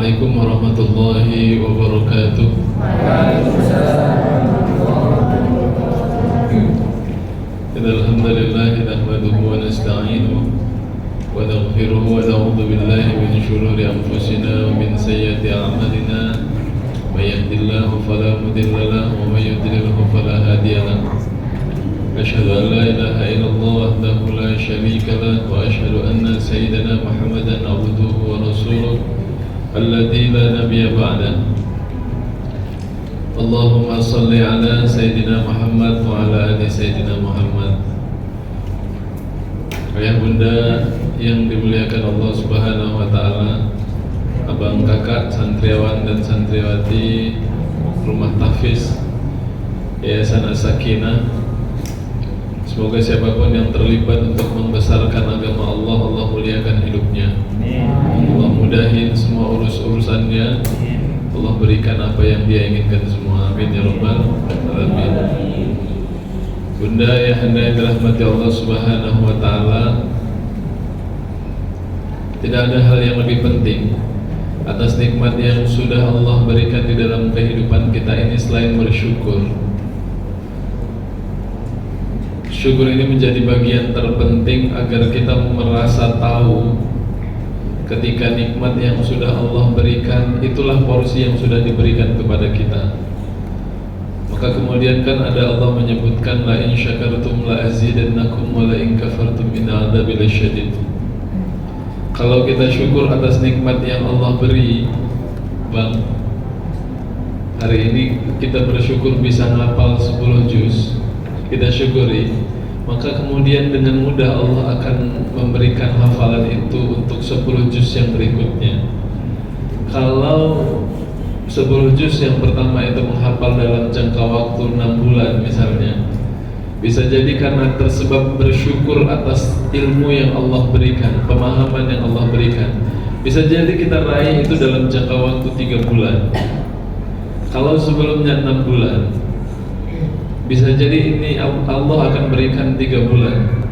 Assalamualaikum warahmatullahi wabarakatuh. Alhamdulillah nahmaduhu wa nasta'inuhu wa naghfiruhu wa na'udzu billahi min shururi anfusina wa min sayyiati a'malina. May yahdihillahu fala mudilla lahu wa may yudlilhu fala hadiya lahu. Asyhadu an la ilaha illallah wahdahu la syarika lahu wa asyhadu anna sayyidana Muhammadan abduhu wa rasuluh alladzi la nabiyya ba'dahu. Allahumma salli ala Sayyidina Muhammad wa ala ali Sayyidina Muhammad. Ayah bunda yang dimuliakan Allah Subhanahu wa ta'ala, abang kakak santriawan dan santriwati Rumah Tahfiz Yayasan As-Sakinah, semoga siapapun yang terlibat untuk membesarkan agama Allah, Allah muliakan hidupnya. Allah mudahin semua urus-urusannya, Allah berikan apa yang dia inginkan semua. Amin ya rabbal alamin. Bunda ya handa yang dirahmati Allah Subhanahu wa ta'ala, tidak ada hal yang lebih penting atas nikmat yang sudah Allah berikan di dalam kehidupan kita ini selain bersyukur. Syukur ini menjadi bagian terpenting agar kita merasa tahu ketika nikmat yang sudah Allah berikan itulah porsi yang sudah diberikan kepada kita. Maka kemudian kan ada Allah menyebutkan la in syakartum la azidannakum wa la in kafartum inna adzabi lasyadid. Kalau kita syukur atas nikmat yang Allah beri, Bang, hari ini kita bersyukur bisa ngapal 10 juz, kita syukuri, maka kemudian dengan mudah Allah akan memberikan hafalan itu untuk 10 juz yang berikutnya. Kalau 10 juz yang pertama itu menghafal dalam jangka waktu 6 bulan misalnya, bisa jadi karena tersebab bersyukur atas ilmu yang Allah berikan, pemahaman yang Allah berikan. Bisa jadi kita raih itu dalam jangka waktu 3 bulan. Kalau sebelumnya 6 bulan, bisa jadi ini Allah akan berikan 3 bulan.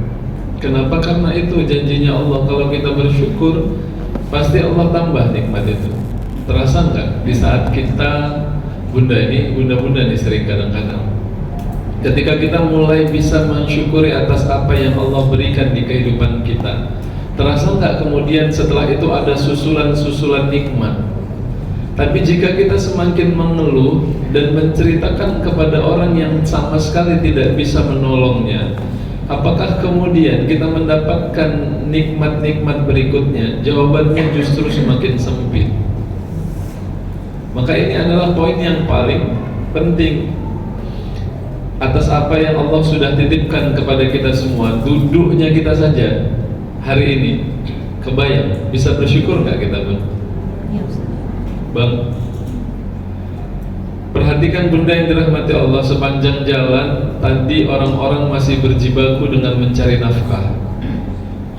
Kenapa? Karena itu janjinya Allah, kalau kita bersyukur pasti Allah tambah nikmat itu. Terasa nggak di saat kita, bunda-bunda nih sering kadang-kadang, ketika kita mulai bisa mensyukuri atas apa yang Allah berikan di kehidupan kita, terasa nggak kemudian setelah itu ada susulan-susulan nikmat. Tapi jika kita semakin mengeluh dan menceritakan kepada orang yang sama sekali tidak bisa menolongnya, apakah kemudian kita mendapatkan nikmat-nikmat berikutnya? Jawabannya justru semakin sempit. Maka ini adalah poin yang paling penting. Atas apa yang Allah sudah titipkan kepada kita semua, duduknya kita saja hari ini, kebayang, bisa bersyukur nggak kita, Bang? Bang, perhatikan bunda yang dirahmati Allah, sepanjang jalan tadi orang-orang masih berjibaku dengan mencari nafkah.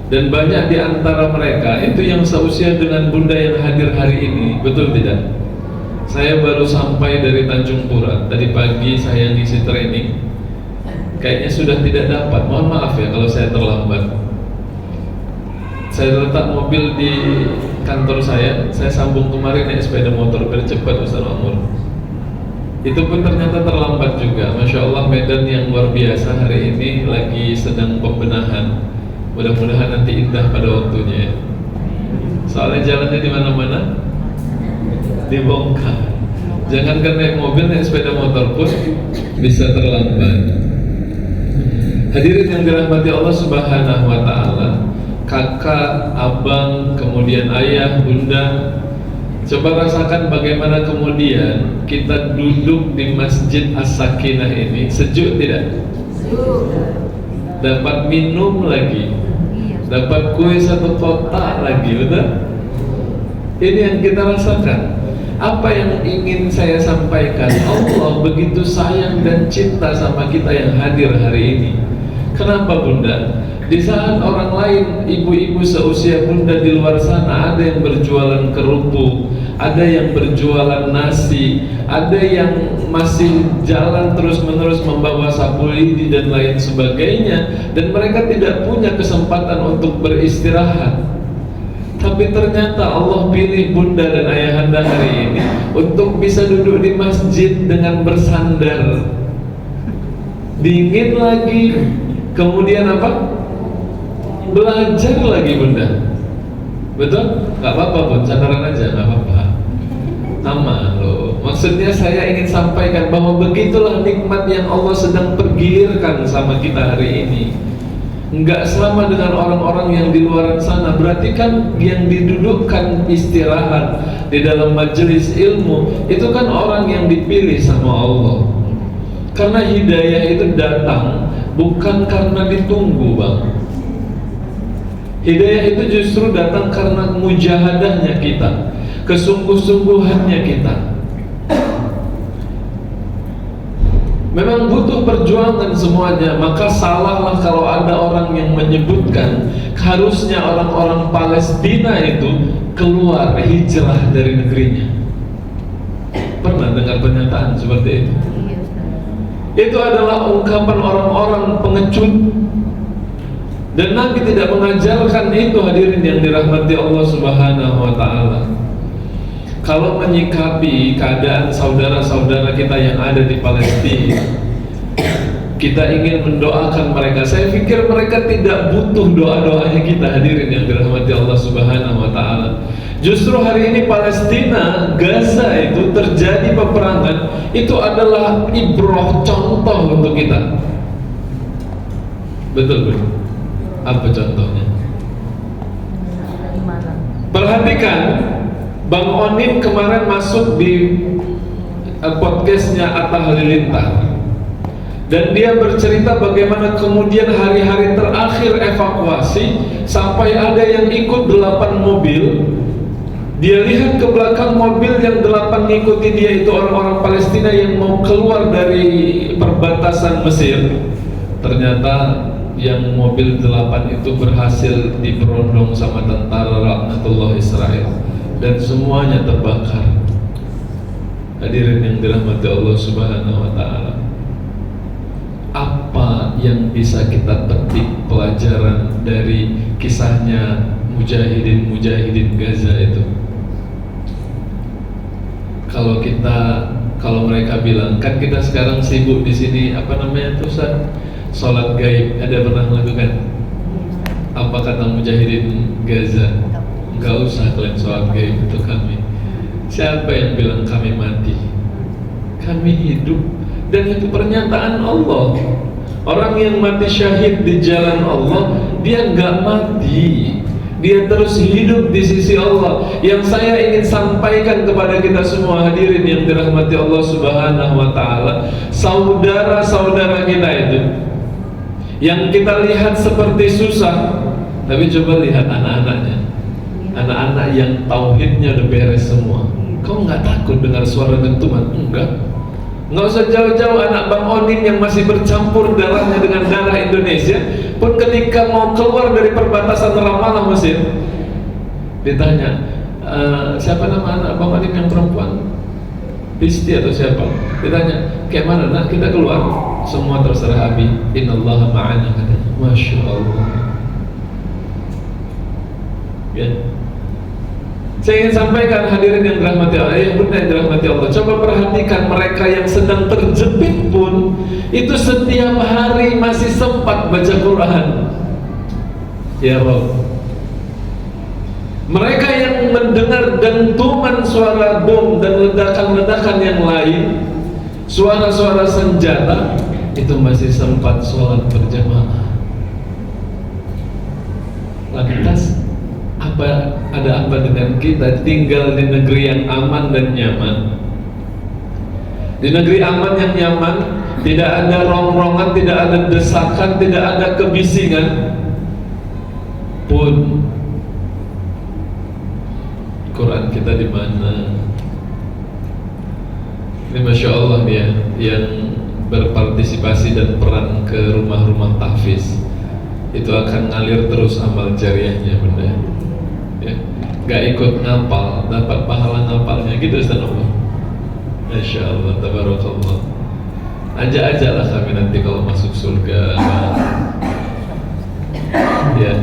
Dan banyak di antara mereka itu yang seusia dengan bunda yang hadir hari ini, betul tidak? Saya baru sampai dari Tanjung Pura, tadi pagi saya ngisi training. Kayaknya sudah tidak dapat, mohon maaf ya kalau saya terlambat. Saya letak mobil di kantor saya sambung kemarin naik sepeda motor biar cepat Ustaz Makmur. Itu pun ternyata terlambat juga. Masya Allah, medan yang luar biasa hari ini lagi sedang pembenahan. Mudah-mudahan nanti indah pada waktunya. Soalnya jalannya di mana-mana dibongkar. Jangankan naik mobil, naik sepeda motor pun bisa terlambat. Hadirin yang dirahmati Allah Subhanahu wa ta'ala, kakak, abang, kemudian ayah, bunda, coba rasakan bagaimana kemudian kita duduk di Masjid As-Sakinah ini, sejuk tidak? Dapat minum lagi, dapat kue 1 kotak lagi, betul? Ini yang kita rasakan. Apa yang ingin saya sampaikan, Allah begitu sayang dan cinta sama kita yang hadir hari ini. Kenapa bunda? Di saat orang lain, ibu-ibu seusia bunda di luar sana, ada yang berjualan kerupuk, ada yang berjualan nasi, ada yang masih jalan terus-menerus membawa sapu lidi dan lain sebagainya, dan mereka tidak punya kesempatan untuk beristirahat. Tapi ternyata Allah pilih bunda dan ayahanda hari ini untuk bisa duduk di masjid dengan bersandar. Dingin lagi, kemudian apa? Belajar lagi bunda. Betul? Gak apa-apa bun, sandaran aja, gak apa-apa. Aman loh. Maksudnya saya ingin sampaikan bahwa begitulah nikmat yang Allah sedang pergilirkan sama kita hari ini. Enggak sama dengan orang-orang yang di luar sana. Berarti kan yang didudukkan istirahat di dalam majelis ilmu itu kan orang yang dipilih sama Allah. Karena hidayah itu datang bukan karena ditunggu bang. Hidayah itu justru datang karena mujahadahnya kita, kesungguh-sungguhannya kita. Memang butuh perjuangan semuanya. Maka salahlah kalau ada orang yang menyebutkan harusnya orang-orang Palestina itu keluar hijrah dari negerinya. Pernah dengar pernyataan seperti itu? Itu adalah ungkapan orang-orang pengecut. Dan Nabi tidak mengajarkan itu, hadirin yang dirahmati Allah Subhanahu wa ta'ala. Kalau menyikapi keadaan saudara-saudara kita yang ada di Palestina, kita ingin mendoakan mereka. Saya pikir mereka tidak butuh doa-doanya kita, hadirin yang dirahmati Allah Subhanahu wa ta'ala. Justru hari ini Palestina, Gaza itu terjadi peperangan, itu adalah ibrah, contoh untuk kita. Betul. Apa contohnya? Perhatikan, Bang Onim kemarin masuk di podcastnya Atta Halilintar, dan dia bercerita bagaimana kemudian hari-hari terakhir evakuasi sampai ada yang ikut 8 mobil. Dia lihat ke belakang mobil yang 8 mengikuti dia itu orang-orang Palestina yang mau keluar dari perbatasan Mesir. Ternyata yang mobil 8 itu berhasil diberondong sama tentara laknatullah Israel dan semuanya terbakar. Hadirin yang dirahmati Allah Subhanahu wa ta'ala, apa yang bisa kita petik pelajaran dari kisahnya mujahidin Gaza itu? Kalau mereka bilang, kan kita sekarang sibuk di sini, apa namanya itu Ustaz? Sholat gaib, ada pernah melakukan? Apa kata mujahidin Gaza? Enggak usah kalian sholat gaib untuk kami. Siapa yang bilang kami mati? Kami hidup. Dan itu pernyataan Allah. Orang yang mati syahid di jalan Allah, dia enggak mati, dia terus hidup di sisi Allah. Yang saya ingin sampaikan kepada kita semua, hadirin yang dirahmati Allah Subhanahu wa ta'ala, saudara-saudara kita itu yang kita lihat seperti susah, tapi coba lihat anak-anaknya, anak-anak yang tauhidnya udah beres semua. Kau nggak takut dengar suara dentuman? Nggak usah jauh-jauh. Anak Bang Onim yang masih bercampur darahnya dengan darah Indonesia pun ketika mau keluar dari perbatasan Ramallah Mesir, ditanya, siapa nama anak Bang Onim yang perempuan? Pisti atau siapa? Ditanya, kayak mana nak kita keluar? Semua terserah Abi, innallaha ma'ana, katanya. Masya Allah. Ya. Saya ingin sampaikan, hadirin yang dirahmati Allah, yang bunda yang dirahmati Allah, coba perhatikan mereka yang sedang terjepit pun itu setiap hari masih sempat baca Quran. Ya Allah. Mereka yang mendengar dentuman suara bom dan ledakan-ledakan yang lain, suara-suara senjata, itu masih sempat sholat berjamaah. Lantas ada apa dengan kita tinggal di negeri yang aman dan nyaman? Di negeri aman yang nyaman, tidak ada rongrongan, tidak ada desakan, tidak ada kebisingan pun. Quran kita di mana? Ini Masya Allah dia yang berpartisipasi dan peran ke rumah-rumah tahfiz, itu akan ngalir terus amal jariahnya bunda. Ya, gak ikut ngapal, dapat pahala ngapalnya gitu Ustaz Allah. Masya Allah, tabarakallah. Ajak-ajaklah kami nanti kalau masuk surga. Ya,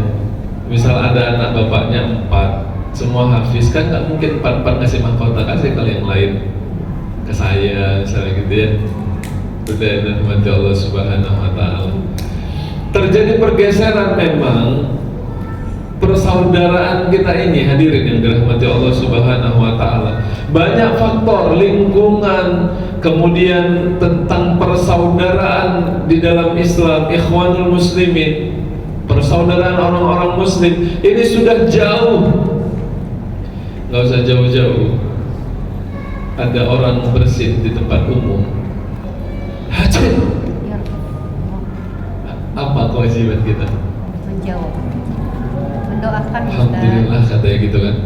misal ada anak bapaknya 4, semua hafiz kan nggak mungkin empat ngasih mahkota, kasih kalau yang lain ke saya misalnya gitu ya. Udah rahmati Allah Subhanahu wa Ta'ala. Terjadi pergeseran memang persaudaraan kita ini, hadirin yang dirahmati Allah Subhanahu wa Ta'ala. Banyak faktor, lingkungan, kemudian tentang persaudaraan di dalam Islam, ikhwanul muslimin, persaudaraan orang-orang muslim ini sudah jauh. Gak usah jauh-jauh. Ada orang bersin di tempat umum, hajat. Apa kewajiban kita? Menjawab, mendoakan. Alhamdulillah katanya gitu kan.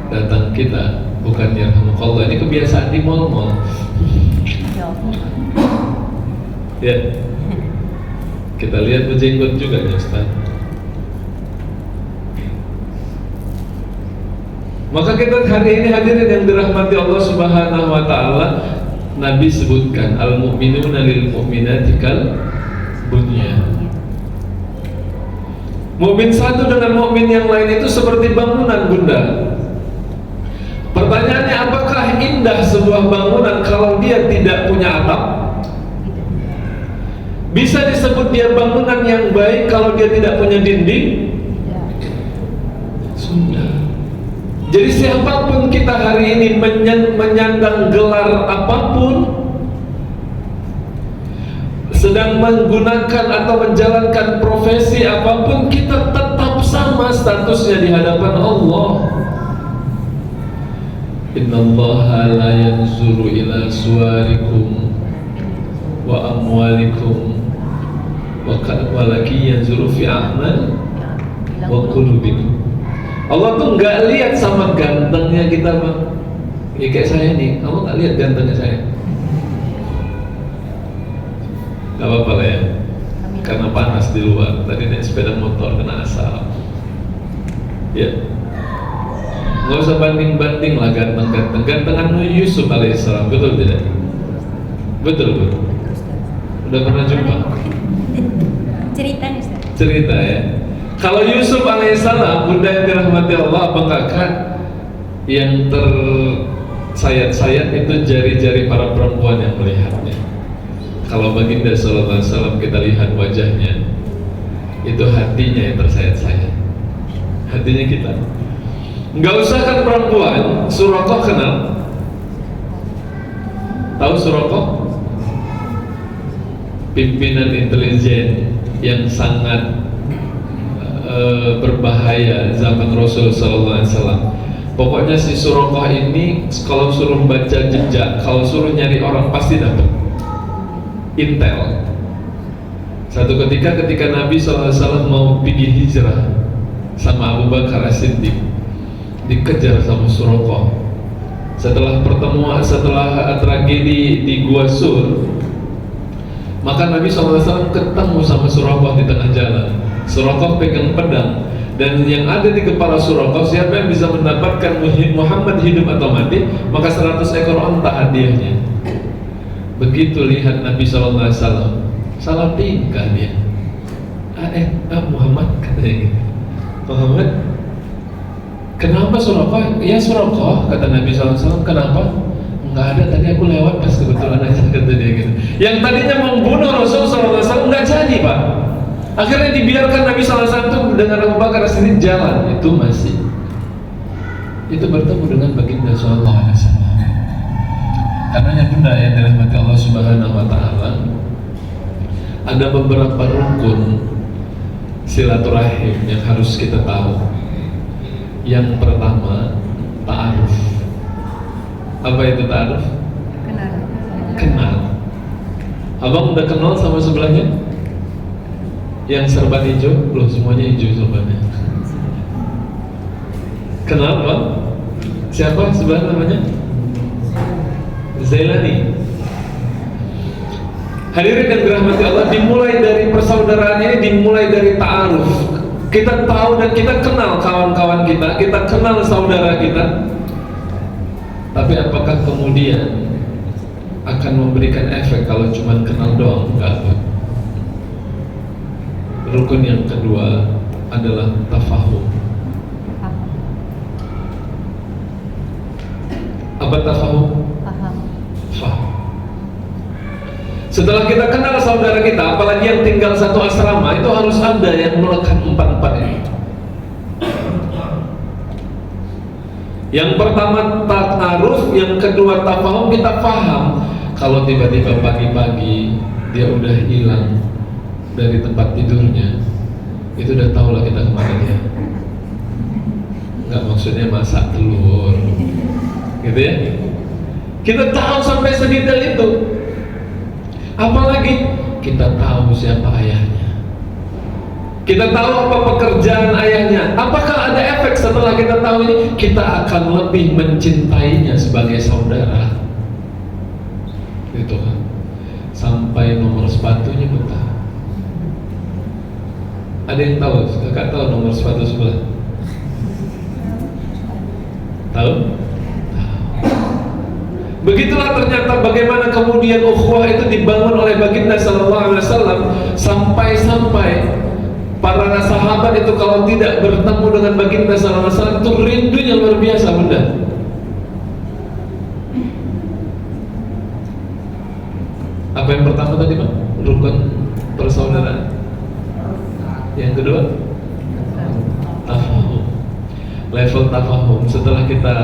Datang kita bukan yarhamukallah. Ini kebiasaan di mal-mal. Ya. Kita lihat berjenggot juga ya Ustaz. Maka kita hari ini hadirin yang dirahmati Allah Subhanahu wa Ta'ala, Nabi sebutkan al-mu'minuna lil mu'minati kal bunyan. Mukmin satu dengan mukmin yang lain itu seperti bangunan, Bunda. Pertanyaannya, apakah indah sebuah bangunan kalau dia tidak punya atap? Bisa disebut dia bangunan yang baik kalau dia tidak punya dinding? Sudah. Jadi siapapun kita hari ini menyandang gelar apapun, sedang menggunakan atau menjalankan profesi apapun, kita tetap sama statusnya di hadapan Allah. Innallaha la yanzuru ila suwarikum wa amwalikum walakin yanzuru fi a'mal wa qulubikum. Allah tuh nggak lihat sama gantengnya kita, Bang. Ya kayak saya nih, kamu nggak lihat gantengnya saya. Gak apa-apa lah ya, karena panas di luar. Tadi naik sepeda motor kena asap. Ya, nggak usah banding-banding lah ganteng-ganteng. Gantengan Yusuf alaihissalam, betul tidak? Betul. Udah pernah jumpa? Ceritanya Ustaz. Cerita ya. Kalau Yusuf alaihissalam, Bunda yang dirahmati Allah, apakah yang tersayat-sayat itu jari-jari para perempuan yang melihatnya? Kalau baginda sallallahu alaihi wasallam kita lihat wajahnya, itu hatinya yang tersayat-sayat. Hatinya kita. Nggak usah kan perempuan, Suraqah kenal? Tahu Suraqah? Pimpinan intelijen yang sangat berbahaya zaman Rasul sallallahu alaihi wasallam. Pokoknya si Suraqah ini kalau suruh baca jejak, kalau suruh nyari orang pasti dapat intel. Satu ketika Nabi SAW mau pergi hijrah sama Abu Bakar As-Siddiq, dikejar sama Suraqah. Setelah tragedi di Gua Sur, maka Nabi SAW ketemu sama Suraqah di tengah jalan. Suraqah pegang pedang, dan yang ada di kepala Suraqah, siapa yang bisa mendapatkan Muhammad hidup atau mati, maka 100 ekor onta hadiahnya. Begitu lihat Nabi SAW, salah tingkah dia. Muhammad katanya gitu. Muhammad, kenapa Suraqah? Ya Suraqah, kata Nabi SAW. Kenapa? Enggak ada, tadi aku lewat pas kebetulan aja, kata dia gitu. Yang tadinya membunuh Rasul SAW enggak jadi, Pak. Akhirnya dibiarkan Nabi SAW dengan Abu Bakar sendiri jalan. Itu bertemu dengan baginda Sallallahu Alaihi Wasallam. Karena Bunda yang dirahmati Allah Subhanahu wa Ta'ala, ada beberapa rukun silaturahim yang harus kita tahu. Yang pertama, ta'aruf. Apa itu ta'aruf? Kenal. Abang udah kenal sama sebelahnya? Yang serban hijau? Belum, semuanya hijau serbannya. Kenal Bang? Siapa sebelah namanya? Zailani. Hadirin yang dirahmati Allah, dimulai dari persaudaraan ini, dimulai dari ta'aruf. Kita tahu dan kita kenal kawan-kawan kita kenal saudara kita. Tapi apakah kemudian akan memberikan efek kalau cuma kenal doang? Enggak. Rukun yang kedua adalah tafahum. Setelah kita kenal saudara kita, apalagi yang tinggal satu asrama, itu harus ada yang melekat empat-empat ini. Yang pertama ta'aruf, yang kedua tafahum, kita paham. Kalau tiba-tiba pagi-pagi dia udah hilang dari tempat tidurnya, itu udah tahu lah kita kemana dia. Nggak maksudnya masak telur, gitu ya. Kita tahu sampai sedetail itu. Apalagi kita tahu siapa ayahnya, kita tahu apa pekerjaan ayahnya. Apakah ada efek setelah kita tahu ini? Kita akan lebih mencintainya sebagai saudara. Itu kan. Sampai nomor sepatunya pun tahu. Ada yang tahu? Kakak tahu nomor sepatu sebelah? Tahu? Begitulah ternyata bagaimana kemudian ukhuwah itu dibangun oleh baginda sallallahu alaihi wasallam, sampai-sampai para sahabat itu kalau tidak bertemu dengan baginda sallallahu alaihi wasallam itu rindunya luar biasa, Bunda. Apa yang pertama tadi, Pak? Rukun persaudaraan. Yang kedua, tafahum. Level tafahum. Setelah kita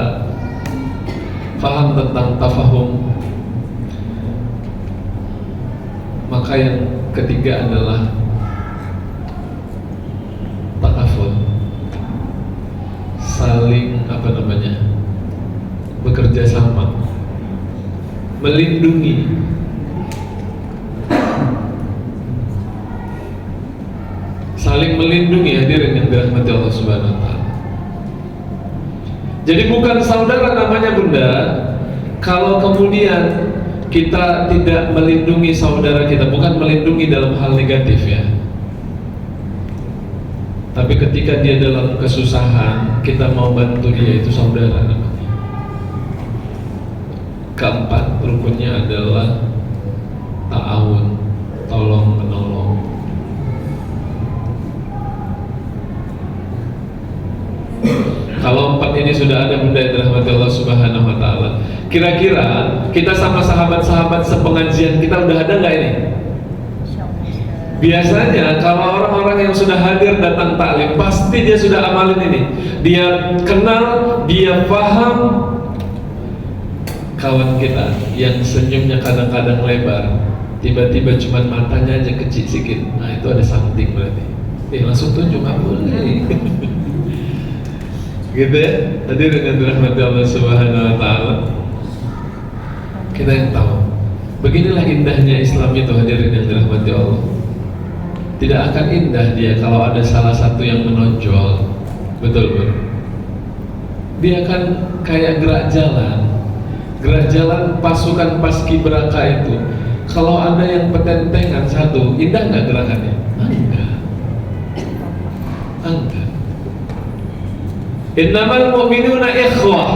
paham tentang tafahum, maka yang ketiga adalah takaful. Saling bekerja sama, melindungi. Saling melindungi, hadirin yang dirahmati Allah Subhanahu wa taala. Jadi bukan saudara namanya, Bunda, kalau kemudian kita tidak melindungi saudara kita. Bukan melindungi dalam hal negatif ya, tapi ketika dia dalam kesusahan, kita mau bantu dia, itu saudara namanya. Keempat rukunnya adalah ta'awun, tolong menolong. Kalau empat ini sudah ada, Bunda yang dirahmati Allah Subhanahu wa taala, kira-kira kita sama sahabat-sahabat sepengajian kita udah ada nggak ini? Biasanya kalau orang-orang yang sudah hadir datang taklim, pasti dia sudah amalin ini. Dia kenal, dia paham. Kawan kita yang senyumnya kadang-kadang lebar, tiba-tiba cuma matanya aja kecil sedikit, nah itu ada something berarti. Langsung tunjuk, nggak boleh. Gitu ya. Tadi dengan rahmat Allah Subhanahu wa taala, kita yang tahu. Beginilah indahnya Islam itu, hadirin yang dirahmati Allah. Tidak akan indah dia kalau ada salah satu yang menonjol. Betul. Dia akan kayak gerak jalan pasukan paskibraka itu. Kalau ada yang petentengan satu, indah nggak gerakannya? Enggak. Innamal mu'minuna ikhwah.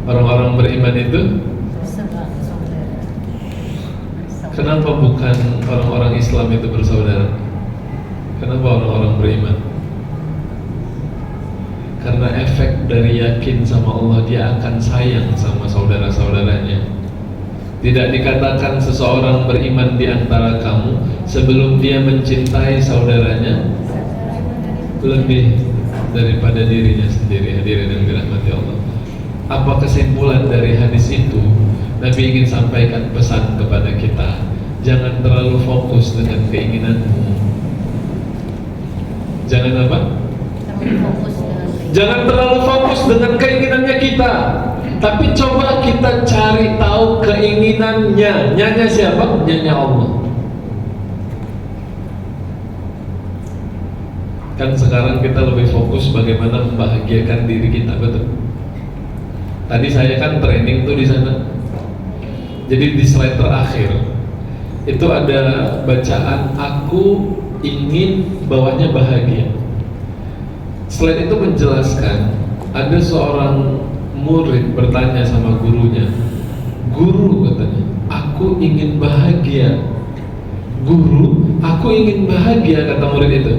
Orang-orang beriman itu, kenapa bukan orang-orang Islam itu bersaudara? Kenapa orang-orang beriman? Karena efek dari yakin sama Allah, dia akan sayang sama saudara-saudaranya. Tidak dikatakan seseorang beriman di antara kamu sebelum dia mencintai saudaranya lebih daripada dirinya sendiri. Hadirin yang dirahmati Allah, apa kesimpulan dari hadis itu? Nabi ingin sampaikan pesan kepada kita, jangan terlalu fokus dengan keinginanmu. Jangan apa? Jangan terlalu fokus dengan keinginannya kita, tapi coba kita cari tahu keinginannya. Nyanya siapa? Nyanya Allah. Kan sekarang kita lebih fokus bagaimana membahagiakan diri kita, betul? Tadi saya kan training tuh di sana. Jadi di slide terakhir itu ada bacaan aku ingin bawahnya bahagia. Slide itu menjelaskan ada seorang murid bertanya sama gurunya, guru katanya, aku ingin bahagia. Guru, aku ingin bahagia, kata murid itu.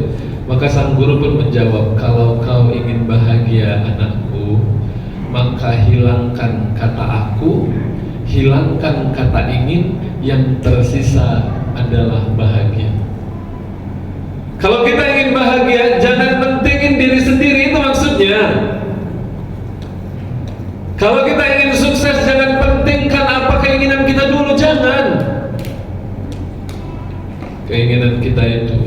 Maka sang guru pun menjawab, kalau kau ingin bahagia anakku, maka hilangkan kata aku, hilangkan kata ingin, yang tersisa adalah bahagia. Kalau kita ingin bahagia, jangan pentingin diri sendiri, itu maksudnya. Kalau kita ingin sukses, jangan pentingkan apa keinginan kita dulu, jangan. Keinginan kita itu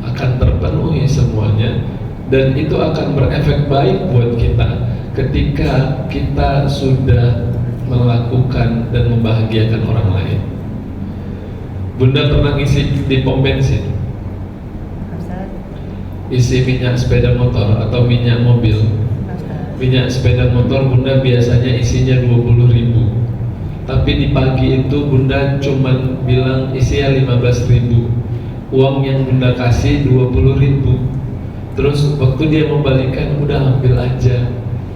akan terpenuhi semuanya, dan itu akan berefek baik buat kita ketika kita sudah melakukan dan membahagiakan orang lain. Bunda pernah ngisi di pom bensin, isi minyak sepeda motor atau minyak mobil. Minyak sepeda motor Bunda biasanya isinya 20.000, tapi di pagi itu Bunda cuman bilang isinya 15.000. Uang yang Bunda kasih 20.000. Terus waktu dia membalikan, udah ambil aja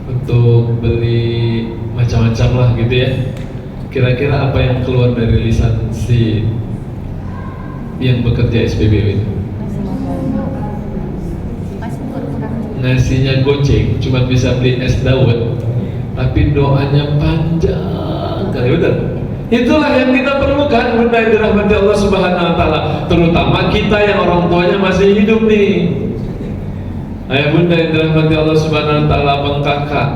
untuk beli macam-macam lah gitu ya. Kira-kira apa yang keluar dari lisan si yang bekerja SPBU itu? Nasinya goceng, cuma bisa beli es dawet, tapi doanya panjang kali, betul? Itulah yang kita perlukan, Bunda yang dirahmati Allah Subhanahu wa Ta'ala, terutama kita yang orang tuanya masih hidup nih. Ayah Bunda yang dirahmati Allah Subhanahu wa Ta'ala, abang kakak,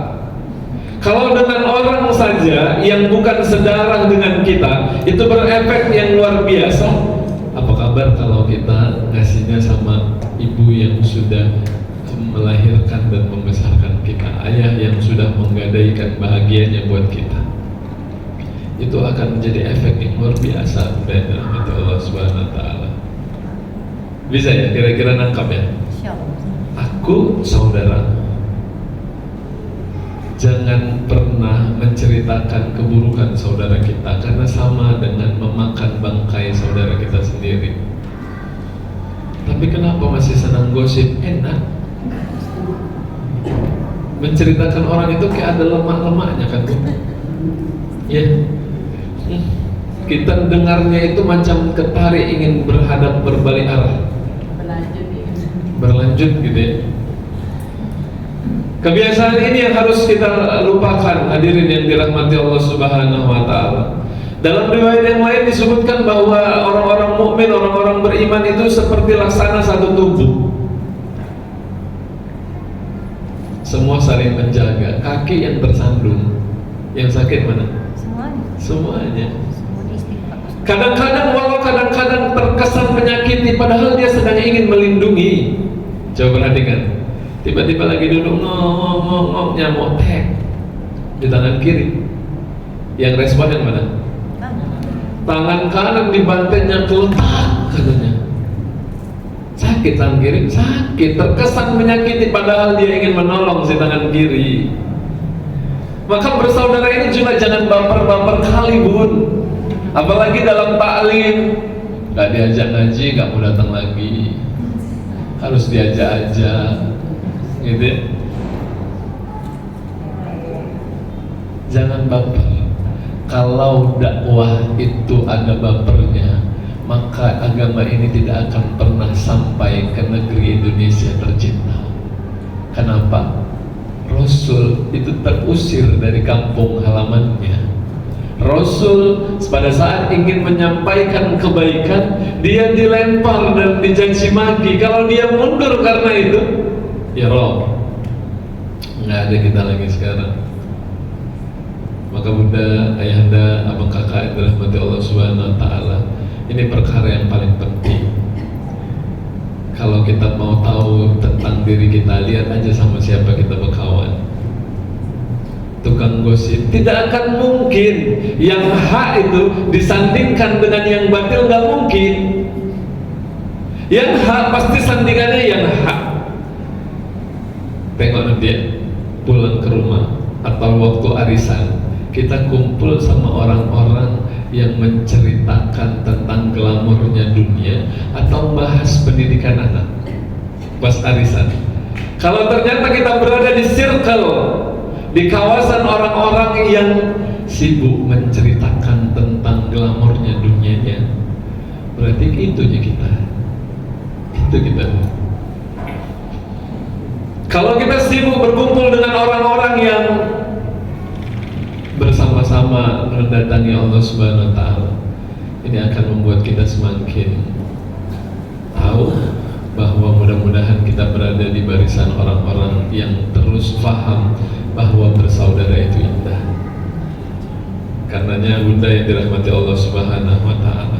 kalau dengan orang saja yang bukan sedarah dengan kita itu berefek yang luar biasa, apa kabar kalau kita ngasihnya sama ibu yang sudah melahirkan dan membesarkan kita, ayah yang sudah menggadaikan bahagianya buat kita. Itu akan menjadi efek yang luar biasa dari rahmat Allah Subhanahu wa Ta'ala. Bisa ya kira-kira nangkap ya? Aku saudara, jangan pernah menceritakan keburukan saudara kita, karena sama dengan memakan bangkai saudara kita sendiri. Tapi kenapa masih senang gosip? Enak. Menceritakan orang itu kayak ada lemak-lemaknya kan Bu? Ya. Kita dengarnya itu macam ketarik ingin berbalik arah. Berlanjut gitu ya. Kebiasaan ini yang harus kita lupakan, hadirin yang dirahmati Allah Subhanahu wa Ta'ala. Dalam riwayat yang lain disebutkan bahwa orang-orang mukmin, orang-orang beriman itu seperti laksana satu tubuh. Semua saling menjaga. Kaki yang tersandung, yang sakit mana? Semuanya. Kadang-kadang walau kadang-kadang terkesan menyakiti, padahal dia sedang ingin melindungi. Coba perhatikan. Tiba-tiba lagi duduk ngomong nyamuk tek di tangan kiri. Yang respon yang mana? Tangan kanan dibantingnya keletak katanya. Sakit tangan kiri, sakit, terkesan menyakiti padahal dia ingin menolong si tangan kiri. Maka bersaudara ini juga jangan baper-baper kali Bun. Apalagi dalam taklim, gak diajak ngaji, gak mau datang lagi, harus diajak aja gitu. Jangan baper. Kalau dakwah itu ada bapernya, maka agama ini tidak akan pernah sampai ke negeri Indonesia tercinta. Kenapa? Rasul itu terusir dari kampung halamannya. Rasul pada saat ingin menyampaikan kebaikan, dia dilempar dan dicaci maki. Kalau dia mundur karena itu, ya Rob, nggak ada kita lagi sekarang. Maka Bunda, ayahanda, abang kakak yang dirahmati Allah Subhanahu wa Ta'ala, ini perkara yang paling penting. Kalau kita mau tahu tentang diri kita, lihat aja sama siapa kita berkawan. Tukang gosip, tidak akan mungkin yang hak itu disandingkan dengan yang batil, nggak mungkin. Yang hak pasti sandingannya yang hak. Tengok nanti ya, pulang ke rumah atau waktu arisan, kita kumpul sama orang-orang yang menceritakan tentang glamornya dunia atau bahas pendidikan anak pas arisan. Kalau ternyata kita berada di circle, di kawasan orang-orang yang sibuk menceritakan tentang glamornya dunianya, berarti itunya kita. Itu kita. Kalau kita sibuk berkumpul dengan orang-orang yang bersama-sama sama-sama mendatangi Allah Subhanahu wa Ta'ala, ini akan membuat kita semakin tahu bahwa mudah-mudahan kita berada di barisan orang-orang yang terus paham bahwa bersaudara itu indah. Karenanya bunda yang dirahmati Allah Subhanahu wa Ta'ala,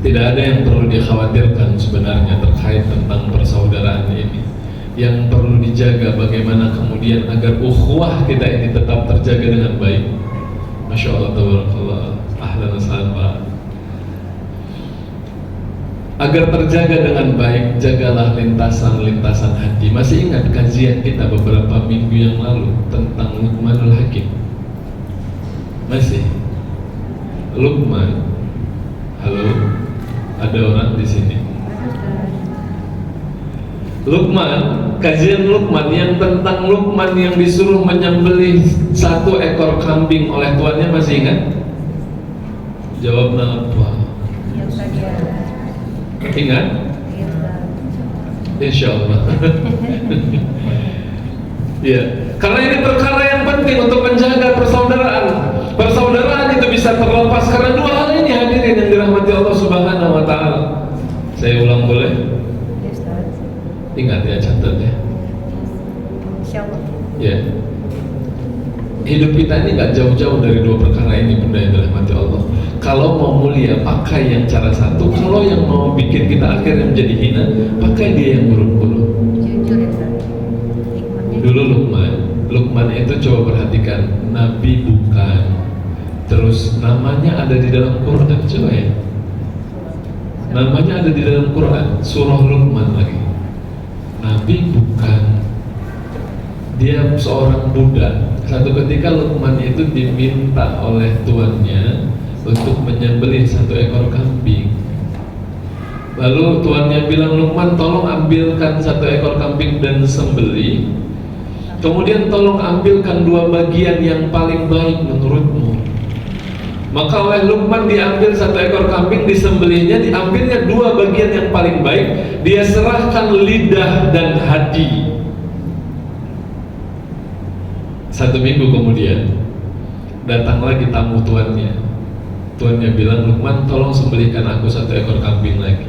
tidak ada yang perlu dikhawatirkan sebenarnya terkait tentang persaudaraan ini. Yang perlu dijaga bagaimana kemudian agar ukhuwah kita ini tetap terjaga dengan baik. Masya Allah, tabarakallah, ahlan wa sahlan Pak. Agar terjaga dengan baik, jagalah lintasan-lintasan hati. Masih ingat kajian kita beberapa minggu yang lalu tentang Luqmanul Hakim? Masih? Luqman, halo, ada orang di sini. Luqman, kajian Luqman yang tentang Luqman yang disuruh menyembelih 1 ekor kambing oleh tuannya, masih ingat? Jawab apa? Ya Ustaz, ya. Ingat? Ya Ustaz. Insya Allah. Ya, karena ini perkara yang penting untuk menjaga persaudaraan. Persaudaraan itu bisa terlepas karena 2 hal ini, hadirin yang dirahmati Allah Subhanahu wa Ta'ala. Saya ulang boleh? Ya Ustaz. Ingat ya, catat ya. Insyaallah. Ya. Hidup kita ini gak jauh-jauh dari 2 perkara ini, bunda yang dirahmati Allah. Kalau mau mulia, pakai yang cara satu. Kalau yang mau bikin kita akhirnya menjadi hina, pakai dia yang buruk-buruk. Jujur ya Ustaz. Hikmahnya. Dulu Luqman itu coba perhatikan, Nabi bukan, terus namanya ada di dalam Quran, coba ya. Namanya ada di dalam Quran, surah Luqman lagi. Nabi bukan, dia seorang budak. Satu ketika Luqman itu diminta oleh tuannya untuk menyembelih 1 ekor kambing. Lalu tuannya bilang, Luqman tolong ambilkan 1 ekor kambing dan sembelih. Kemudian tolong ambilkan 2 bagian yang paling baik menurutmu. Maka oleh Luqman diambil 1 ekor kambing, disembelihnya, diambilnya 2 bagian yang paling baik. Dia serahkan lidah dan hati. 1 minggu kemudian datang lagi tamu tuannya. Tuannya bilang, Luqman tolong sembelihkan aku 1 ekor kambing lagi.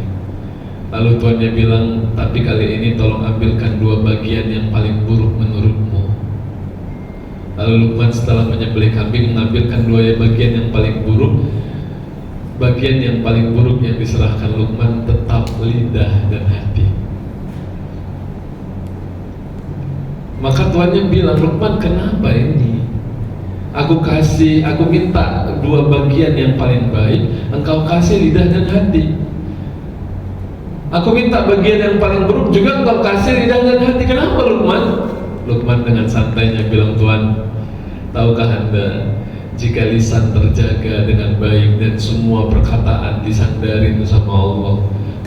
Lalu tuannya bilang, tapi kali ini tolong ambilkan 2 bagian yang paling buruk menurutmu. Lalu Luqman setelah menyembelih kambing mengambilkan 2 bagian yang paling buruk. Bagian yang paling buruk yang diserahkan Luqman tetap lidah dan hati. Maka tuannya bilang, Luqman kenapa ini? Aku minta 2 bagian yang paling baik, engkau kasih lidah dan hati. Aku minta bagian yang paling buruk juga engkau kasih lidah dan hati. Kenapa Luqman? Luqman dengan santainya bilang, Tuan, tahukah Anda, jika lisan terjaga dengan baik dan semua perkataan disandarin sama Allah,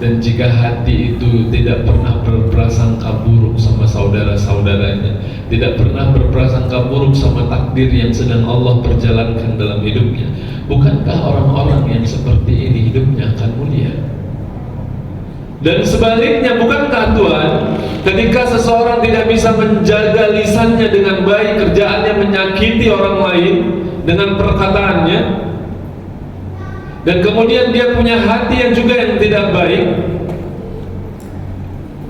dan jika hati itu tidak pernah berprasangka buruk sama saudara-saudaranya, tidak pernah berprasangka buruk sama takdir yang sedang Allah perjalankan dalam hidupnya, bukankah orang-orang yang seperti ini hidupnya akan mulia? Dan sebaliknya, bukankah Tuhan, ketika seseorang tidak bisa menjaga lisannya dengan baik, kerjaannya menyakiti orang lain dengan perkataannya, dan kemudian dia punya hati yang juga yang tidak baik,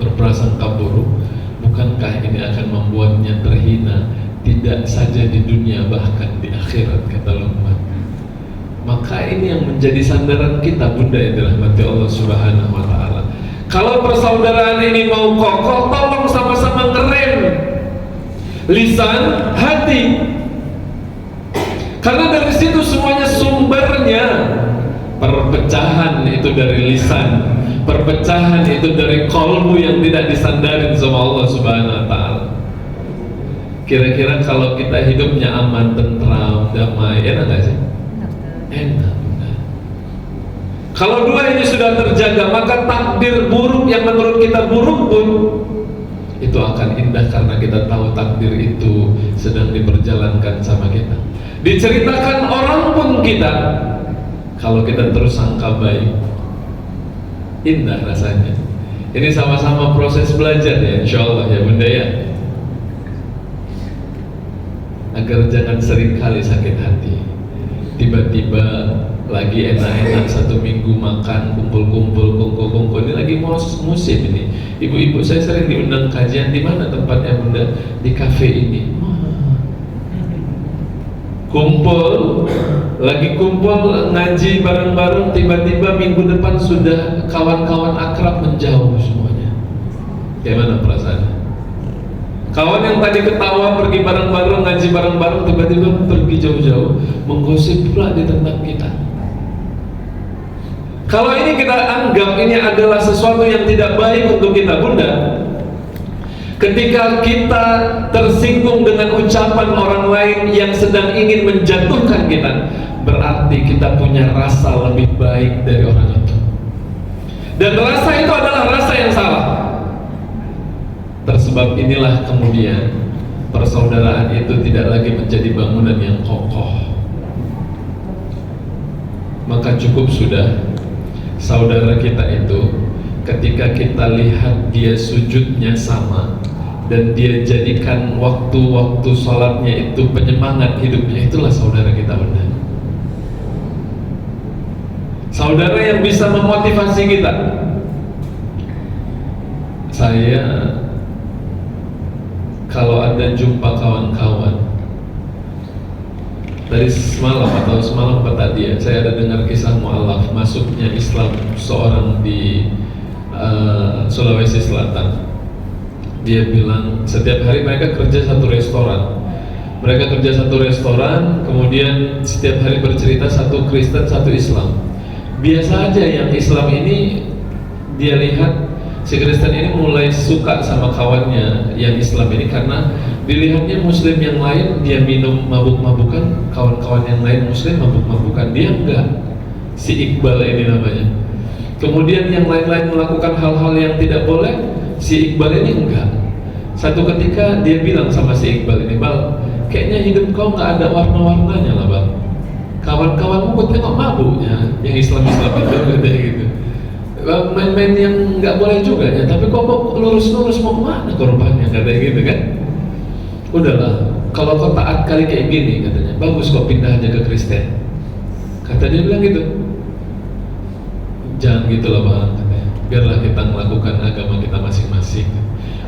berprasangka buruk, bukankah ini akan membuatnya terhina, tidak saja di dunia bahkan di akhirat, kata Luqman. Maka ini yang menjadi sandaran kita, bunda yang dirahmati Allah Subhanahu wa Ta'ala. Kalau persaudaraan ini mau kokoh, tolong sama-sama ngerem lisan, hati. Karena dari situ semuanya sumbernya. Perpecahan itu dari lisan, perpecahan itu dari qalbu yang tidak disandarin sama Allah Subhanahu wa Ta'ala. Kira-kira kalau kita hidupnya aman, tentram, damai, enak gak sih? Enak. Kalau 2 ini sudah terjaga, maka takdir buruk yang menurut kita buruk pun itu akan indah, karena kita tahu takdir itu sedang diperjalankan sama kita. Diceritakan orang pun kita, kalau kita terus sangka baik, indah rasanya. Ini sama-sama proses belajar ya, insya Allah ya bunda ya. agar jangan sering kali sakit hati. Tiba-tiba lagi enak-enak 1 minggu makan kumpul-kumpul ini lagi musim ini. Ibu-ibu saya sering diundang kajian. Di mana tempatnya Bunda? Di kafe ini. Kumpul ngaji bareng-bareng, tiba-tiba minggu depan sudah kawan-kawan akrab menjauh semuanya. Gimana perasaannya? Kawan yang tadi ketawa pergi bareng-bareng, ngaji bareng-bareng, tiba-tiba pergi jauh-jauh, menggosip pula di tentang kita. Kalau ini kita anggap ini adalah sesuatu yang tidak baik untuk kita, Bunda, ketika kita tersinggung dengan ucapan orang lain yang sedang ingin menjatuhkan kita, berarti kita punya rasa lebih baik dari orang itu. Dan rasa itu adalah rasa yang salah. Tersebab inilah kemudian persaudaraan itu tidak lagi menjadi bangunan yang kokoh. Maka cukup sudah saudara kita itu ketika kita lihat dia sujudnya sama dan dia jadikan waktu-waktu sholatnya itu penyemangat hidupnya, itulah saudara kita benar. Saudara yang bisa memotivasi kita. Saya kalau ada jumpa kawan-kawan dari semalam tadi ya, saya ada dengar kisah mu'alaf masuknya Islam seorang di Sulawesi Selatan. Dia bilang setiap hari mereka kerja satu restoran. Kemudian setiap hari bercerita satu Kristen, satu Islam. Biasa aja yang Islam ini dia lihat si Kristen ini mulai suka sama kawannya yang Islam ini karena dilihatnya Muslim yang lain dia minum mabuk-mabukan, kawan-kawan yang lain Muslim mabuk-mabukan, dia enggak. Si Iqbal ini namanya. Kemudian yang lain-lain melakukan hal-hal yang tidak boleh, si Iqbal ini enggak. Satu ketika dia bilang sama si Iqbal ini, "Bal, kayaknya hidup kau nggak ada warna-warnanya lah, Bal. Kawan-kawanmu gue tengok mabuknya, yang Islam-Islam itu kayak gitu. Main-main yang nggak boleh juga ya, tapi kok lurus-lurus mau kemana korbannya," katanya gitu kan. Udahlah, kalau kau taat kali kayak gini katanya, bagus kau pindah aja ke Kristen. Kata dia bilang gitu. Jangan gitulah Bang, katanya. Biarlah kita melakukan agama kita masing-masing.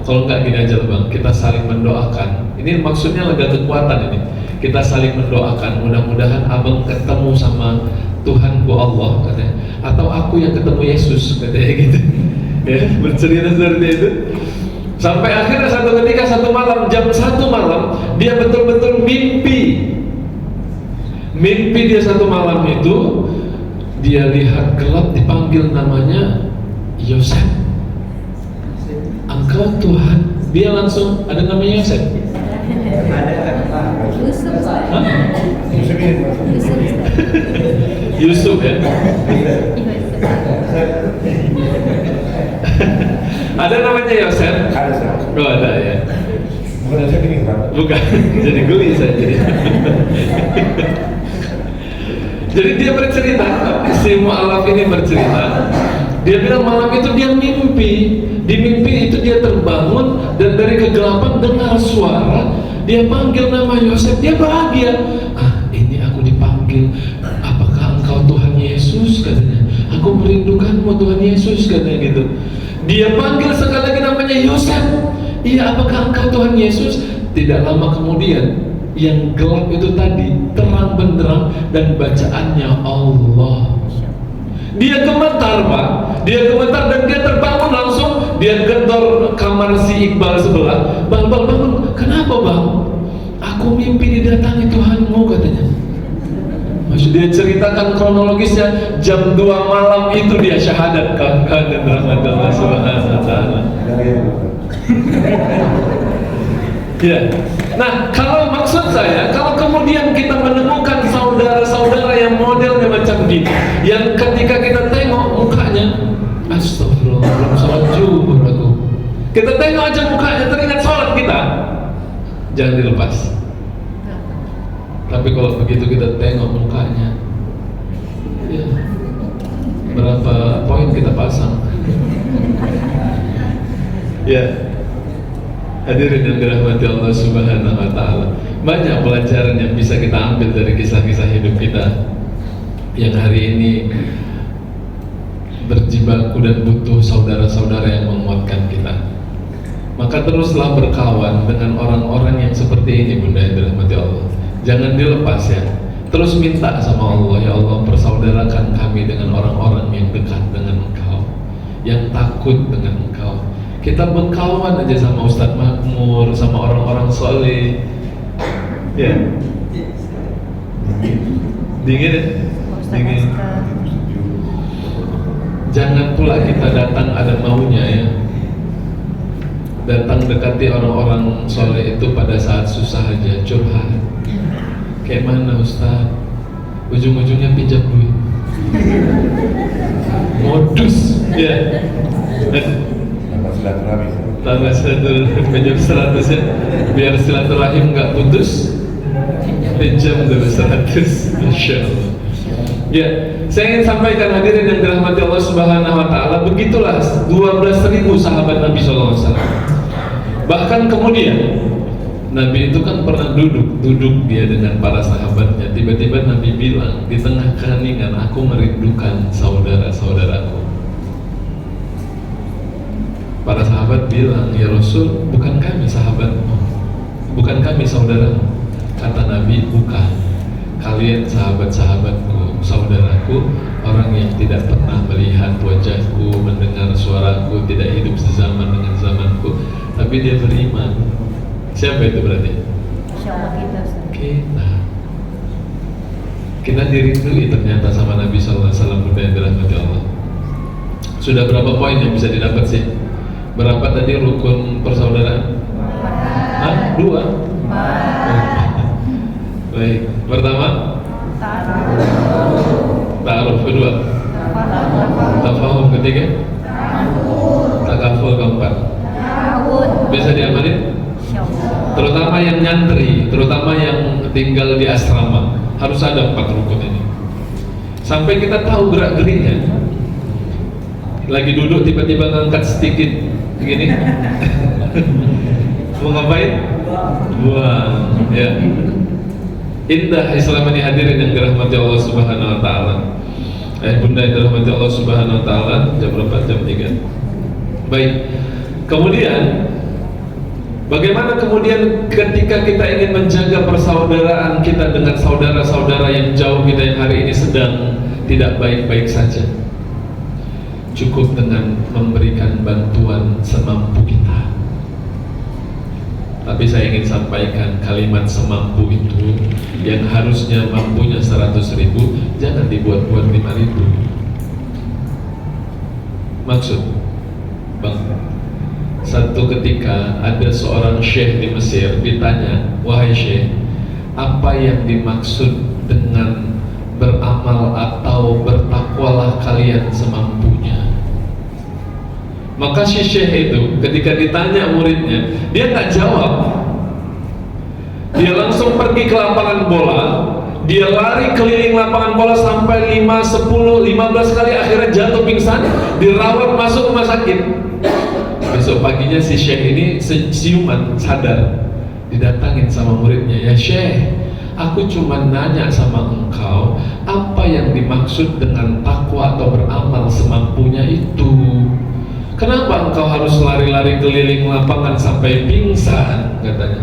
Kalau enggak gini aja lah Bang, kita saling mendoakan. Ini maksudnya lega kekuatan ini. Kita saling mendoakan, mudah-mudahan abang ketemu sama Tuhanku Allah katanya, atau aku yang ketemu Yesus katanya gitu. Ya, bercerita seperti itu. Sampai akhirnya satu ketika jam 1 malam dia betul-betul mimpi dia satu malam itu dia lihat gelap, dipanggil namanya Yosef. Engkau Tuhan. Dia langsung ada namanya Yosef. Yusuf ya. Ada namanya Yosef? Ada. Oh ada ya. Bukan Yosef ini kan? Bukan. Jadi geli saya jadi. Jadi dia bercerita, si mu'alaf ini bercerita. Dia bilang malam itu dia mimpi. Di mimpi itu dia terbangun dan dari kegelapan dengar suara. Dia panggil nama Yosef. Dia bahagia. Ini aku dipanggil. Apakah engkau Tuhan Yesus katanya? Aku merindukanmu Tuhan Yesus katanya gitu. Dia panggil sekali lagi namanya Yosef. Iya, apakah engkau Tuhan Yesus? Tidak lama kemudian yang gelap itu tadi terang benderang dan bacaannya Allah. Dia gemetar Pak. Dia gemetar dan dia terbangun langsung. Dia gedor kamar si Iqbal sebelah. Bang, bangun. Kenapa Bang? Aku mimpi didatangi Tuhanmu katanya. Maksud dia ceritakan kronologisnya. Jam 2 malam itu dia syahadat kan dan rahmat Allah Subhanahu wa taala. Ya. Nah, kalau maksud saya, kalau kemudian kita menemukan saudara-saudara yang modelnya macam gini, yang ketika kita tengok mukanya, astagfirullah, belum sholat zuhur aku. Kita tengok aja mukanya, teringat sholat kita, jangan dilepas. Tapi kalau begitu kita tengok mukanya, ya, berapa poin kita pasang? Ya. Hadirin yang dirahmati Allah Subhanahu wa Ta'ala, banyak pelajaran yang bisa kita ambil dari kisah-kisah hidup kita yang hari ini berjibaku dan butuh saudara-saudara yang menguatkan kita. Maka teruslah berkawan dengan orang-orang yang seperti ini, Bunda yang dirahmati Allah. Jangan dilepas ya. Terus minta sama Allah, ya Allah, persaudarakan kami dengan orang-orang yang dekat dengan Engkau, yang takut dengan Engkau. Kita berkawan aja sama Ustadz Makmur, sama orang-orang soleh. Ya. Dingin ya? Dingin. Jangan pula kita datang ada maunya ya. Datang dekati orang-orang soleh itu pada saat susah aja, curhat. Kayak mana Ustaz? Ujung-ujungnya pinjam duit. Modus ya. Silaturahmi. Tambah silaturahmi, pinjam 100 ya. Biar silaturahim nggak putus, pinjam dulu 100. Masya Allah. Ya, saya ingin sampaikan hadirin yang dirahmati Allah Subhanahu wa Ta'ala, begitulah 12.000 sahabat Nabi SAW. Bahkan kemudian Nabi itu kan pernah duduk dia dengan para sahabatnya. Tiba-tiba Nabi bilang di tengah keheningan, aku merindukan saudara-saudaraku. Para sahabat bilang, ya Rasul, bukan kami sahabatmu, bukan kami saudaramu. Kata Nabi, bukan, kalian sahabat-sahabatku, saudaraku, orang yang tidak pernah melihat wajahku, mendengar suaraku, tidak hidup sezaman dengan zamanku, tapi dia beriman. Siapa itu berarti? Insya Allah kita. Kita dirindui ternyata sama Nabi SAW, dan dirahmati Allah. Sudah berapa poin yang bisa didapat sih? Berapa tadi rukun persaudaraan? Hah? 2? Baik, pertama ta'aruf, kedua tafahum, ketiga takaful, keempat bisa diamalin. Terutama yang nyantri, terutama yang tinggal di asrama, harus ada 4 rukun ini. Sampai kita tahu gerak geriknya. Lagi duduk tiba-tiba ngangkat sedikit begini. Mau ngapain? Buang. Ya. Indah Islam ini, hadirin yang dirahmati Allah Subhanahu wa Ta'ala. Bunda yang dirahmati Allah Subhanahu wa Ta'ala. Jam berapa? Jam 3. Baik. Kemudian bagaimana kemudian ketika kita ingin menjaga persaudaraan kita dengan saudara-saudara yang jauh kita yang hari ini sedang tidak baik-baik saja? Cukup dengan memberikan bantuan semampu kita. Tapi saya ingin sampaikan, kalimat semampu itu yang harusnya mampunya 100.000, jangan dibuat-buat 5.000. Maksud Bang, satu ketika ada seorang syekh di Mesir ditanya, wahai syekh, apa yang dimaksud dengan beramal atau bertakwalah kalian semampunya? Maka si syekh itu ketika ditanya muridnya, dia nggak jawab. Dia langsung pergi ke lapangan bola. Dia lari keliling lapangan bola sampai 5, 10, 15 kali, akhirnya jatuh pingsan, dirawat masuk rumah sakit. Besok paginya si syekh ini siuman sadar, didatangin sama muridnya, ya syekh, aku cuma nanya sama engkau, apa yang dimaksud dengan takwa atau beramal semampunya itu? Kenapa engkau harus lari-lari keliling lapangan sampai pingsan? Katanya.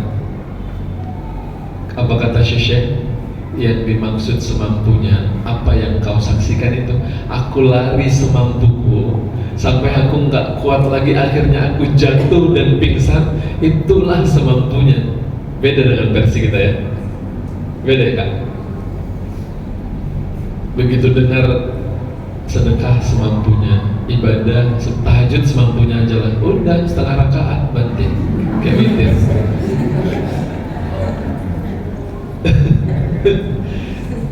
Apa kata syekh? Yang dimaksud semampunya, apa yang kau saksikan itu, aku lari semampuku sampai aku nggak kuat lagi, akhirnya aku jatuh dan pingsan, itulah semampunya. Beda dengan versi kita ya. Beda ya Kak? Begitu dengar sedekah semampunya, ibadah tahajud semampunya aja lah, udah setengah rakaat banting kayak witir.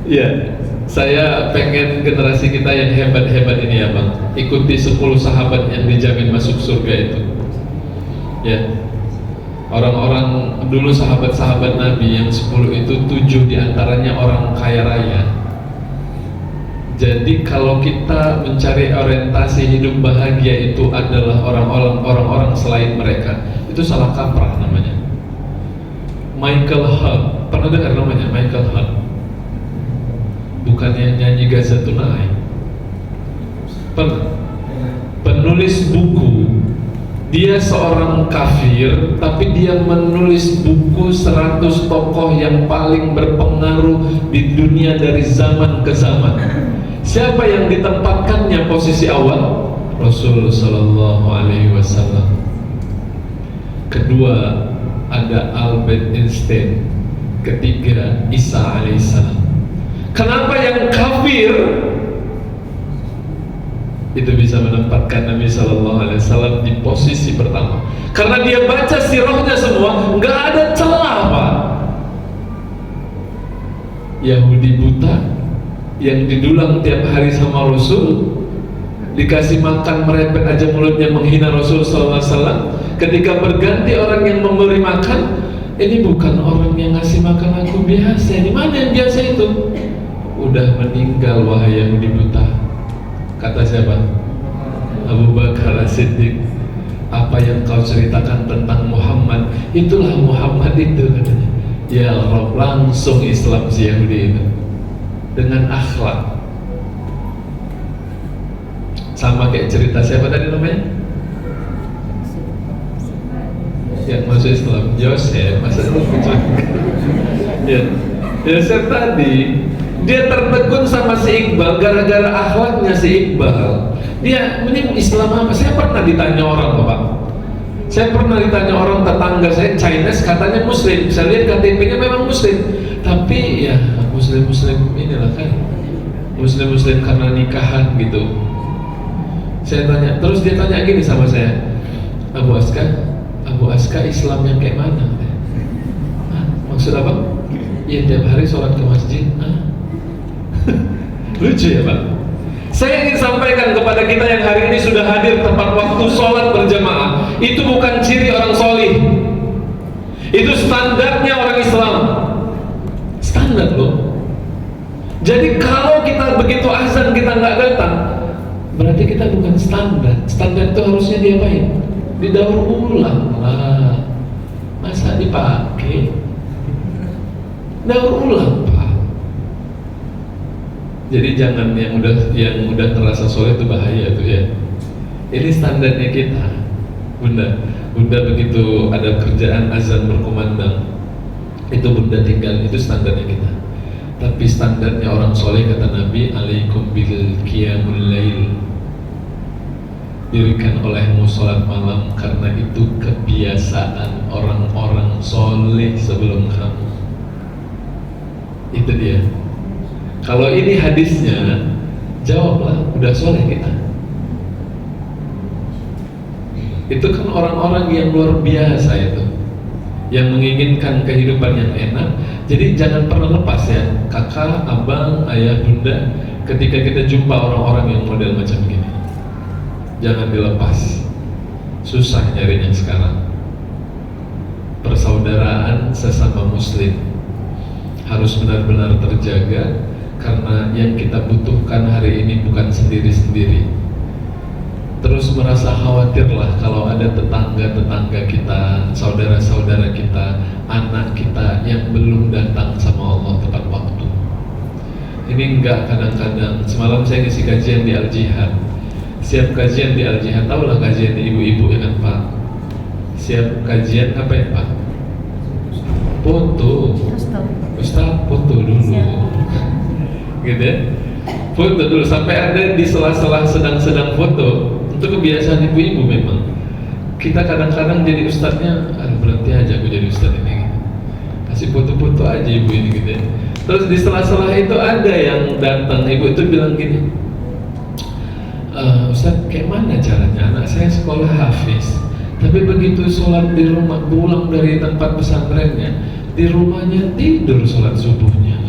Ya, saya pengen generasi kita yang hebat-hebat ini ya Bang, ikuti 10 sahabat yang dijamin masuk surga itu. Ya, orang-orang dulu sahabat-sahabat Nabi yang 10 itu 7 diantaranya orang kaya raya. Jadi kalau kita mencari orientasi hidup bahagia itu adalah orang-orang selain mereka, itu itu salah kaprah namanya. Michael Hart, pernah dengar namanya Michael Hart? Bukannya nyanyi Gazatun Naik. Penulis buku. Dia seorang kafir, tapi dia menulis buku 100 tokoh yang paling berpengaruh di dunia dari zaman ke zaman. Siapa yang ditempatkannya posisi awal? Rasul Sallallahu Alaihi Wasallam. Kedua ada Albert Einstein. Ketiga Isa Alaihissalam. Kenapa yang kafir itu bisa menempatkan Nabi Sallallahu Alaihi Wasallam di posisi pertama? Karena dia baca sirahnya semua, nggak ada celah, Pak. Yahudi buta yang didulang tiap hari sama Rasul, dikasih makan merepet aja mulutnya menghina Rasul Sallallahu Alaihi Wasallam. Ketika berganti orang yang memberi makan, ini bukan orang yang ngasih makan aku biasa. Di mana yang biasa itu? Udah meninggal wahai Yahudi buta. Kata siapa? Abu Bakar As-Siddiq. Apa yang kau ceritakan tentang Muhammad, itulah Muhammad itu, katanya. Ya Rabb, langsung Islam si Yahudi itu dengan akhlak. Sama kayak cerita siapa tadi namanya? Yang masuk Islam, Yosef. Masa lucu? Ya, Yosef tadi dia tertegun sama si Iqbal gara-gara akhlaknya si Iqbal. Dia ini Islam apa? Saya pernah ditanya orang, Bapak. Saya pernah ditanya orang tetangga saya Chinese, katanya Muslim. Saya lihat KTP-nya memang Muslim, tapi ya Muslim inilah kan, Muslim karena nikahan gitu. Saya tanya, terus dia tanya gini sama saya, Abu Aska Islam yang kayak mana? Hah? Maksud apa? Ya tiap hari sholat ke masjid. Lucu ya Pak? Saya ingin sampaikan kepada kita yang hari ini sudah hadir tepat waktu sholat berjamaah, itu bukan ciri orang solih. Itu standarnya orang Islam. Standar loh. Jadi kalau kita begitu azan kita nggak datang, berarti kita bukan standar. Standar itu harusnya diapain? Didaur ulang lah. Masa dipakai? Daur ulang Pak. Jadi jangan yang udah terasa soleh itu bahaya tuh ya. Ini standarnya kita. Bunda begitu ada kerjaan azan berkumandang, itu bunda tinggal, itu standarnya kita. Tapi standarnya orang soleh kata Nabi, alaikum bil qiyamul lail, dirikan olehmu sholat malam, karena itu kebiasaan orang-orang soleh sebelum kamu. Itu dia. Kalau ini hadisnya, jawablah, udah soleh kita. Itu kan orang-orang yang luar biasa itu, yang menginginkan kehidupan yang enak. Jadi jangan pernah lepas ya, kakak, abang, ayah, bunda, ketika kita jumpa orang-orang yang model macam gini, jangan dilepas. Susah nyarinya sekarang. Persaudaraan sesama muslim harus benar-benar terjaga, karena yang kita butuhkan hari ini bukan sendiri-sendiri. Terus merasa khawatirlah kalau ada tetangga-tetangga kita, saudara-saudara kita, anak kita yang belum datang sama Allah tepat waktu. Ini enggak, kadang-kadang semalam saya ngisi kajian di Al-Jihad. Siap kajian di Al-Jihad, tahulah kajian di ibu-ibu ya kan Pak. Siap kajian apa ya Pak? Foto. Ustaz foto dulu. Gitu ya. Foto dulu sampai ada di sela-sela sedang foto. Itu kebiasaan ibu-ibu memang. Kita kadang-kadang jadi ustadznya, berhenti aja aku jadi ustadz ini gitu. Kasih foto-foto aja ibu ini gitu ya. Terus di sela-sela itu ada yang datang, ibu itu bilang gini, Ustadz kayak mana caranya, anak saya sekolah hafiz, tapi begitu sholat di rumah, pulang dari tempat pesantrennya, di rumahnya tidur sholat subuhnya.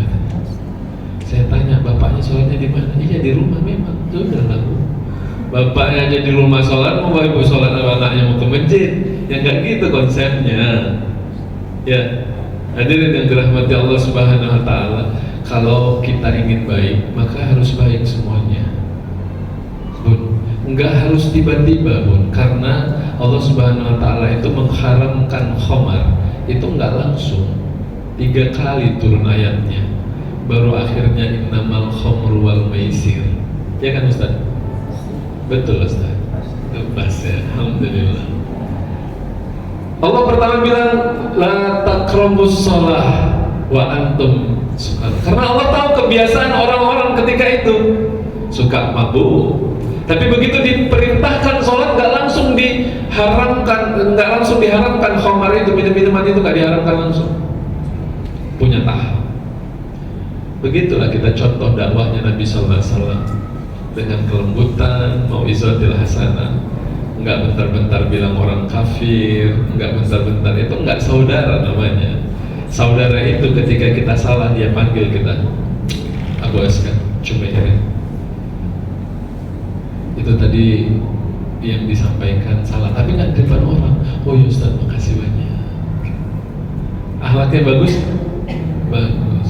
Saya tanya, bapaknya sholatnya di mana? Iya di rumah memang. Sudah lah Bu. Bapaknya aja di rumah sholat, mau ibu sholat sama anaknya mau ke masjid. Ya nggak gitu konsepnya. Ya, hadirin yang dirahmati Allah Subhanahu Wa Taala. Kalau kita ingin baik, maka harus baik semuanya. Bun, nggak harus tiba-tiba Bun, karena Allah Subhanahu wa Ta'ala itu mengharamkan khamar itu nggak langsung, 3 kali turun ayatnya, baru akhirnya innamal khamru wal maisir. Ya kan Ustaz? Betul Ustaz? Pas ya, alhamdulillah. Allah pertama bilang la taqrabus shalah wa antum sukar. Karena Allah tahu kebiasaan orang-orang ketika itu suka mabuk. Tapi begitu diperintahkan sholat nggak langsung diharamkan khamar itu, minuman itu nggak diharamkan langsung. Punya tahap. Begitulah kita contoh dakwahnya Nabi Sallallahu Alaihi Wasallam dengan kelembutan, mau'izatil hasanah, nggak bentar-bentar bilang orang kafir, nggak bentar-bentar, itu nggak saudara namanya. Saudara itu ketika kita salah dia panggil kita, Abu Askan, Cumairin. Itu tadi yang disampaikan salah, tapi nggak di depan orang. Oh ya Ustaz, makasih banyak. Akhlaknya bagus, bagus.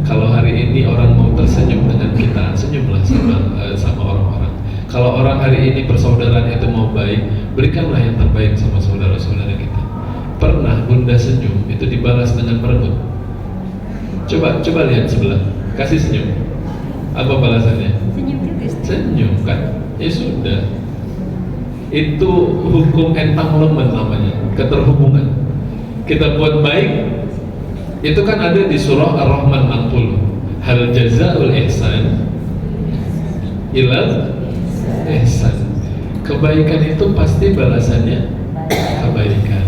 Kalau hari ini orang mau tersenyum dengan kita, senyumlah sama orang-orang. Kalau orang hari ini persaudaraan itu mau baik, berikanlah yang terbaik sama saudara-saudara kita. Pernah Bunda senyum itu dibalas dengan merebut. Coba lihat sebelah, kasih senyum. Apa balasannya? Senyum juga. Senyum kan? Ya sudah. Itu hukum entanglement namanya, keterhubungan. Kita buat baik, itu kan ada di surah Ar-Rahman 60. Hal jazaa'ul ihsan ilal ihsan. Kebaikan itu pasti balasannya kebaikan.